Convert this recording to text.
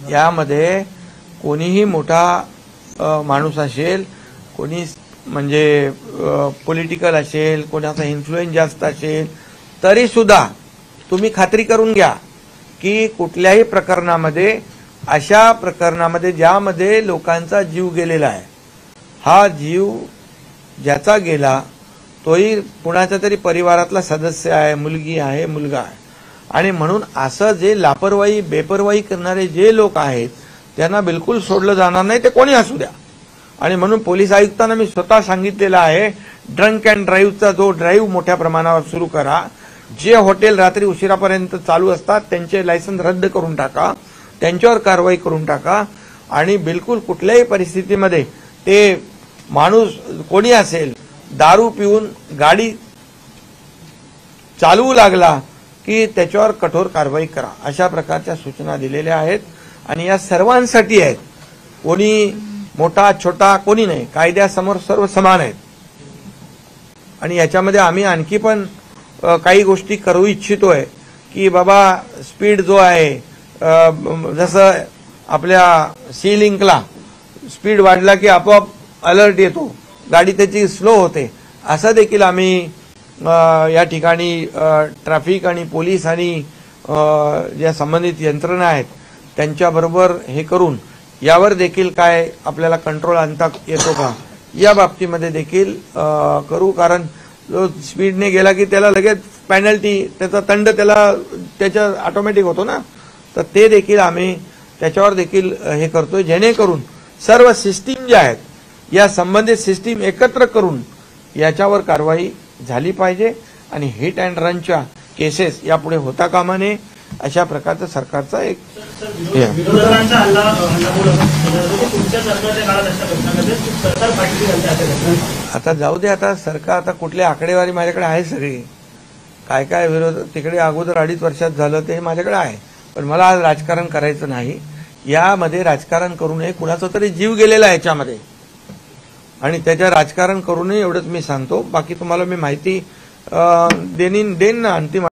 यामध्ये कोणीही मोठा माणूस असेल, कोणी म्हणजे पॉलिटिकल असेल, कोणाचा इन्फ्लुएन्स जास्त असेल, तरी सुद्धा तुम्ही खात्री करून घ्या की कुठल्याही प्रकरणामध्ये, अशा प्रकरणामध्ये ज्यामध्ये लोकांचा जीव गेलेला आहे, हा जीव ज्याचा गेला तोही कुणाच्या तरी परिवारातला सदस्य आहे, मुलगी आहे, मुलगा आहे, आणि म्हणून असं जे लापरवाही बेपरवाही करणारे जे लोक आहेत त्यांना बिलकुल सोडलं जाणार नाही, ते कोणी असू द्या। आणि म्हणून पोलीस आयुक्तांना मी स्वतः सांगितलेलं आहे, ड्रंक अँड ड्राईव्हचा जो ड्राईव्ह मोठ्या प्रमाणावर सुरू करा। जे हॉटेल रात्री उशिरापर्यंत चालू असतात त्यांचे लायसन्स रद्द करून टाका, त्यांच्यावर कारवाई करून टाका, आणि बिलकुल कुठल्याही परिस्थितीमध्ये ते माणूस कोणी असेल दारू पिऊन गाडी चालवू लागला की त्याच्यावर कठोर कारवाई करा, अशा प्रकारच्या सूचना दिलेल्या आहेत। आणि या सर्वांसाठी आहेत, कोणी मोठा छोटा कोणी नाही, कायद्यासमोर सर्व समान आहेत। आणि याच्यामध्ये आम्ही आणखी पण काही गोष्टी करू इच्छितोय की बाबा स्पीड जो आहे, जसं आपल्या सी लिंकला स्पीड वाढला की आपोआप अलर्ट येतो, गाडी त्याची स्लो होते, असं देखील आम्ही या ठिकाणी ट्रॅफिक आणि पोलीस आणि ज्या संबंधित यंत्रणा आहेत त्यांच्याबरोबर हे करून यावर देखील काय आपल्याला कंट्रोल आणता येतो का या बाबतीमध्ये देखील करू। कारण जो स्पीडने गेला की त्याला लगेच पेनल्टी, त्याचा दंड त्याच्या ऑटोमॅटिक होतो ना, तर ते देखील आम्ही त्याच्यावर देखील हे करतोय, जेणेकरून सर्व सिस्टीम ज्या आहेत या संबंधित सिस्टीम एकत्र करून याच्यावर कारवाई झाली पाहिजे आणि हिट अँड रनच्या केसेस यापुढे होता कामा नये, अशा प्रकारचा सरकारचा एक आता जाऊ दे। आता सरकार आता कुठली आकडेवारी माझ्याकडे आहे सगळी, काय काय विरोध तिकडे अगोदर 2.5 वर्षात झालं ते माझ्याकडे आहे, पण मला आज राजकारण करायचं नाही। यामध्ये राजकारण करू नये, कुणाचा तरी जीव गेलेला आहे याच्यामध्ये, आणि त्याच्या राजकारण करू नये एवढंच मी सांगतो। बाकी तुम्हाला मी माहिती देईन ना अंतिम